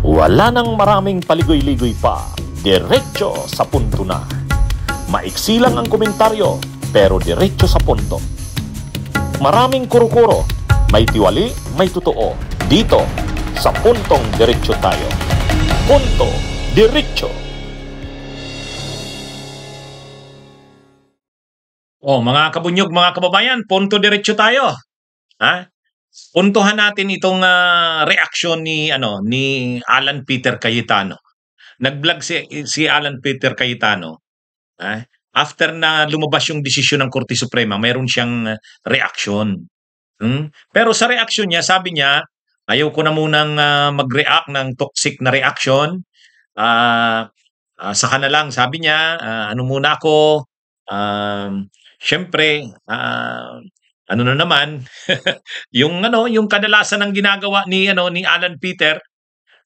Wala nang maraming paligoy-ligoy pa, diretso sa punto na. Maiksi lang ang komentaryo, pero diretso sa punto. Maraming kuro-kuro, may tiwali, may totoo. Dito, sa Puntong Diretso Tayo. Punto Diretso. Mga kabunyog, mga kababayan, punto diretso tayo. Ha? Puntuhan natin itong reaksyon ni Alan Peter Cayetano. Nag-vlog si Alan Peter Cayetano. After na lumabas yung desisyon ng Korte Suprema, mayroon siyang reaksyon. Pero sa reaksyon niya, sabi niya, ayaw ko na munang mag-react ng toxic na reaction. Saka na lang, sabi niya, ano muna ako, syempre, ano na naman, yung kadalasan ng ginagawa ni Alan Peter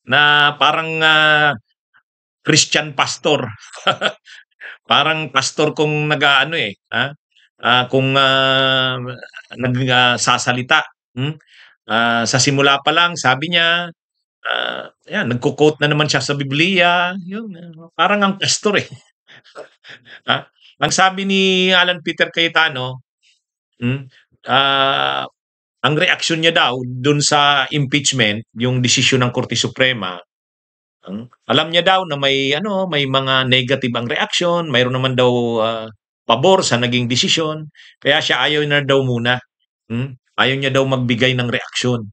na parang Christian pastor. Parang pastor kung kung nagsasalita. Sa simula pa lang, sabi niya, nagko-quote na naman siya sa Biblia. Parang ang pastor eh. Ang sabi ni Alan Peter Cayetano, ang reaksyon niya daw dun sa impeachment, yung desisyon ng Korte Suprema, alam niya daw na may mga negative ang reaksyon, mayroon naman daw pabor sa naging desisyon, kaya siya ayaw na daw muna. Ayaw niya daw magbigay ng reaksyon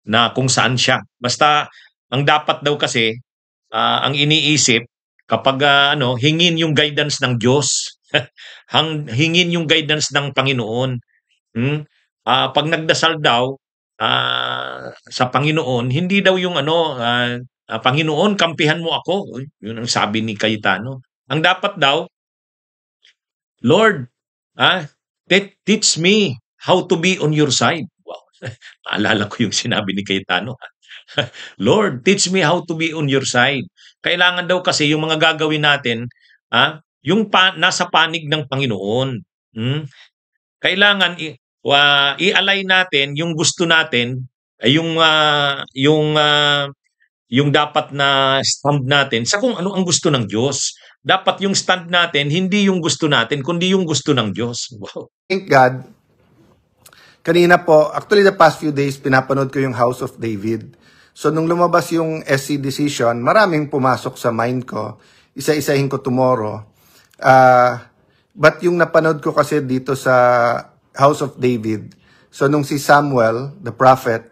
na kung saan siya. Basta ang dapat daw kasi ang iniisip kapag hingin yung guidance ng Diyos, hingin yung guidance ng Panginoon. Pag nagdasal daw sa Panginoon, hindi daw yung Panginoon, kampihan mo ako. Yun ang sabi ni Cayetano. Ang dapat daw, Lord, teach me how to be on your side. Wow. Maalala ko yung sinabi ni Cayetano. Lord, teach me how to be on your side. Kailangan daw kasi yung mga gagawin natin, yung nasa panig ng Panginoon. Kailangan i-align natin yung gusto natin, yung dapat na stand natin sa kung ano ang gusto ng Diyos. Dapat yung stand natin, hindi yung gusto natin, kundi yung gusto ng Diyos. Wow. Thank God. Kanina po, actually the past few days, pinapanood ko yung House of David. So nung lumabas yung SC decision, maraming pumasok sa mind ko. Isa-isahin ko tomorrow. But yung napanood ko kasi dito sa House of David, so nung si Samuel, the prophet,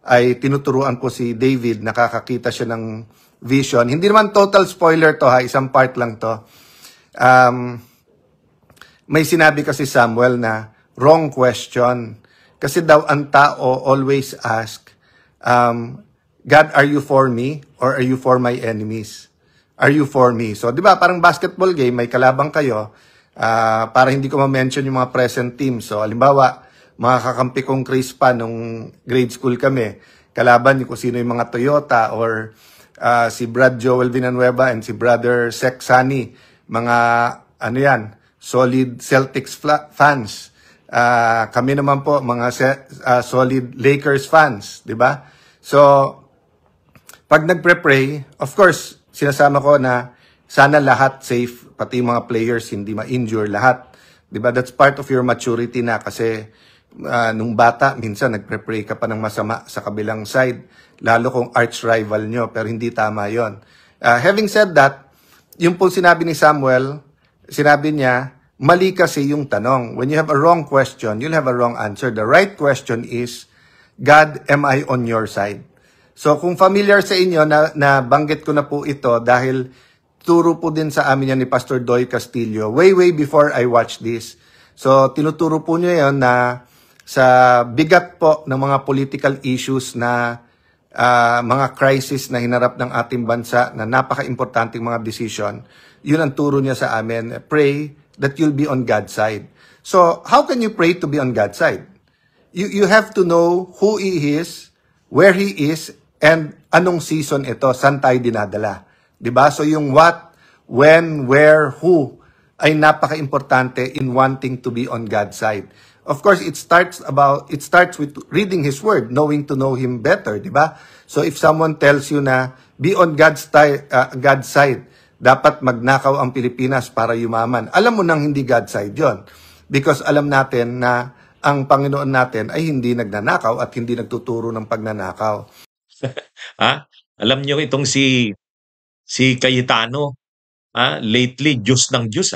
ay tinuturuan po si David, nakakakita siya ng vision. Hindi naman total spoiler to ha, isang part lang to. May sinabi kasi Samuel na wrong question. Kasi daw ang tao always ask, God, are you for me or are you for my enemies? Are you for me? So, di ba, parang basketball game, may kalabang kayo, para hindi ko ma-mention yung mga present team. So, halimbawa, mga kakampi kong Chris pa nung grade school kami, kalaban kung sino yung mga Toyota or si Brad Joel Villanueva and si Brother Sek Sani, mga solid Celtics fans. Kami naman po mga solid Lakers fans, di ba? So, pag nagpre-pray, of course, sinasama ko na sana lahat safe, pati mga players hindi ma-injure lahat. Di ba? That's part of your maturity na kasi nung bata, minsan nagpre-pray ka pa ng masama sa kabilang side, lalo kung arch rival nyo, pero hindi tama yon. Having said that, yung po sinabi ni Samuel, sinabi niya, mali kasi yung tanong. When you have a wrong question, you'll have a wrong answer. The right question is, God, am I on your side? So kung familiar sa inyo, na banggit ko na po ito dahil turo po din sa amin yan ni Pastor Doy Castillo, way before I watched this. So tinuturo po niya yon na sa bigat po ng mga political issues na mga crisis na hinarap ng ating bansa na napaka-importanting mga decision, yun ang turo niya sa amin. Pray that you'll be on God's side. So, how can you pray to be on God's side? You have to know who He is, where He is, and anong season ito, saan tayo dinadala. Diba? So, yung what, when, where, who, ay napaka-importante in wanting to be on God's side. Of course, it starts with reading His Word, knowing to know Him better, di ba? So if someone tells you na be on God's side, dapat magnakaw ang Pilipinas para yumaman, alam mo nang hindi God's side yon. Because alam natin na ang Panginoon natin ay hindi nagnanakaw at hindi nagtuturo ng pagnanakaw. Alam niyo itong si Cayetano, lately Diyos ng Diyos.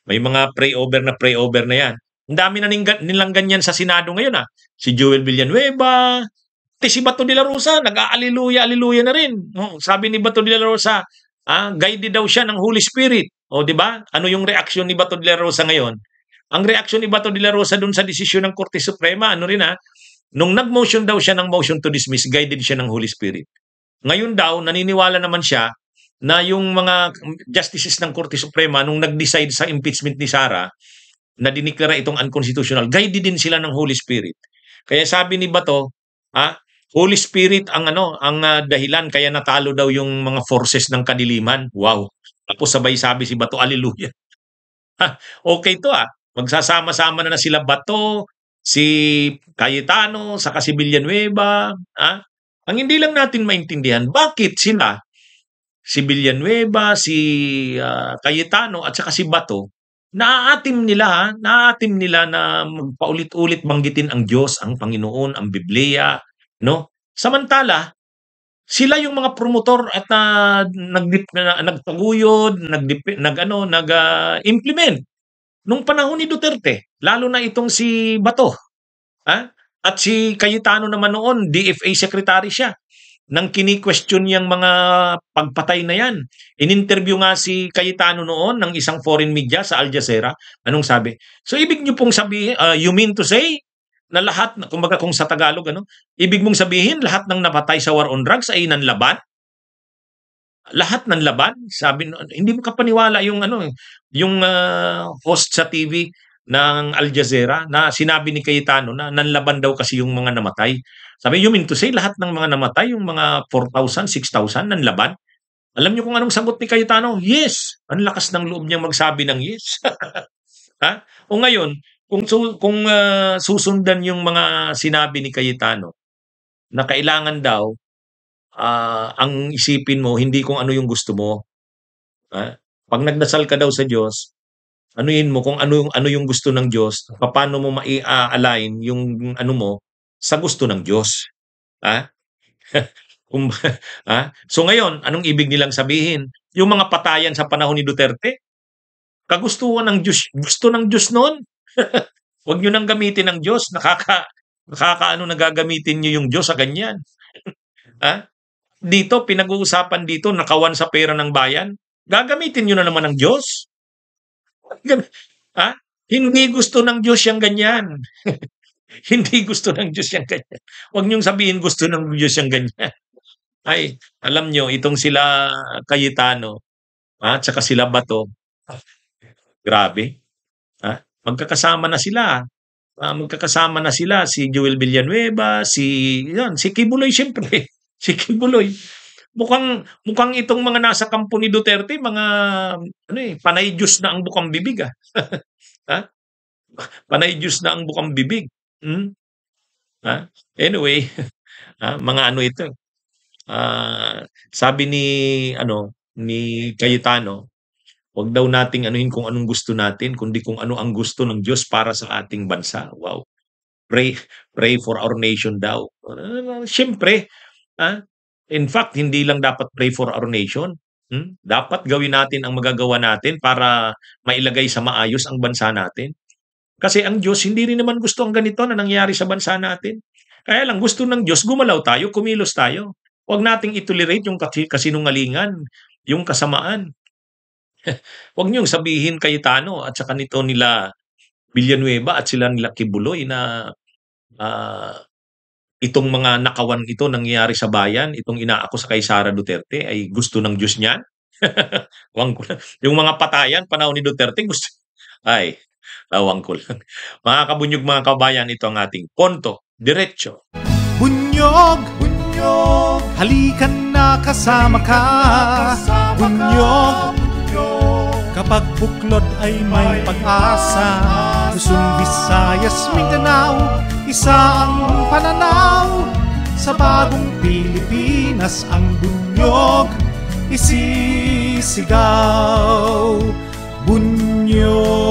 May mga pray over na yan. Ang dami na nilang ganyan sa Senado ngayon. Si Joel Villanueva, si Bato de la Rosa, nag-aaliluya na rin. Sabi ni Bato de la Rosa, guided daw siya ng Holy Spirit. O, di ba? Ano yung reaksyon ni Bato de la Rosa ngayon? Ang reaksyon ni Bato de la Rosa dun sa desisyon ng Korte Suprema, nung nag-motion daw siya ng motion to dismiss, guided siya ng Holy Spirit. Ngayon daw, naniniwala naman siya na yung mga justices ng Korte Suprema nung nag-decide sa impeachment ni Sara na diniklara itong unconstitutional, guided din sila ng Holy Spirit. Kaya sabi ni Bato, Holy Spirit ang dahilan kaya natalo daw yung mga forces ng kadiliman. Wow. Tapos sabay sabi si Bato, hallelujah. Okay to Magsasama-sama na sila Bato, si Cayetano, saka si Villanueva. Ang hindi lang natin maintindihan, bakit sila, si Villanueva, si Cayetano at saka si Bato, naaatim nila na paulit-ulit banggitin ang Diyos, ang Panginoon, ang Biblia, no? Samantala, sila yung mga promotor at nagtaguyod, nag-implement nung panahon ni Duterte, lalo na itong si Bato. At si Cayetano naman noon, DFA secretary siya. Nang kini-question yung mga pagpatay na yan. In-interview nga si Cayetano noon ng isang foreign media sa Al Jazeera. Anong sabi? So ibig nyo pong sabihin, you mean to say na lahat, kumbaga kung sa Tagalog, ibig mong sabihin lahat ng napatay sa war on drugs ay nanlaban? Lahat ng laban? Sabi, hindi mo kapaniwala yung host sa TV ng Al Jazeera na sinabi ni Cayetano na nanlaban daw kasi yung mga namatay. Sabi, you mean to say lahat ng mga namatay, yung mga 4,000, 6,000 nanlaban? Alam niyo kung anong sagot ni Cayetano? Yes! Ang lakas ng loob niyang magsabi ng yes. O ngayon, kung susundan yung mga sinabi ni Cayetano na kailangan daw ang isipin mo, hindi kung ano yung gusto mo. Pag nagdasal ka daw sa Diyos, anuin mo kung ano yung gusto ng Diyos, paano mo mai-align yung mo sa gusto ng Diyos. So ngayon, anong ibig nilang sabihin? Yung mga patayan sa panahon ni Duterte, kagustuhan ng Diyos, gusto ng Diyos noon. Huwag nyo nang gamitin ng Diyos, nagagamitin nyo yung Diyos sa ganyan. Dito, pinag-uusapan dito, nakawan sa pera ng bayan, gagamitin nyo na naman ng Diyos. Hindi gusto ng Diyos yung ganyan. Hindi gusto ng Diyos yung ganyan. Huwag niyong sabihin gusto ng Diyos yung ganyan. Ay, alam nyo, itong sila Cayetano, at saka sila Bato, grabe. Magkakasama na sila. Magkakasama na sila si Joel Villanueva, si Kibuloy siyempre. Si Kibuloy. Mukhang itong mga nasa kampo ni Duterte, mga panay Diyos na ang bukang bibig. Panay Diyos na ang bukang bibig. Anyway, mga ito. Sabi ni Cayetano, wag daw nating anuhin kung anong gusto natin, kundi kung ano ang gusto ng Diyos para sa ating bansa. Wow. Pray for our nation daw. Siyempre, in fact, hindi lang dapat pray for our nation. Dapat gawin natin ang magagawa natin para mailagay sa maayos ang bansa natin. Kasi ang Diyos, hindi rin naman gusto ang ganito na nangyari sa bansa natin. Kaya lang, gusto ng Diyos, gumalaw tayo, kumilos tayo. Huwag nating itolerate yung kasinungalingan, yung kasamaan. Huwag niyong sabihin Cayetano at saka nito nila Villanueva at sila nila Kibuloy na itong mga nakawan ito nangyayari sa bayan, itong inaako sa kay Sara Duterte ay gusto ng Diyos niyan. Yung mga patayan, panahon ni Duterte, gusto. Ay, lawang ko lang. Mga kabunyog, mga kabayan, ito ang ating Ponto Diretso. Bunyog, halika na kasama ka. Bunyog, Kapag buklod ay may pag-asa, Luzon, Visayas, Mindanao, isa ang pananaw. Sa bagong Pilipinas ang bunyog isisigaw. Bunyog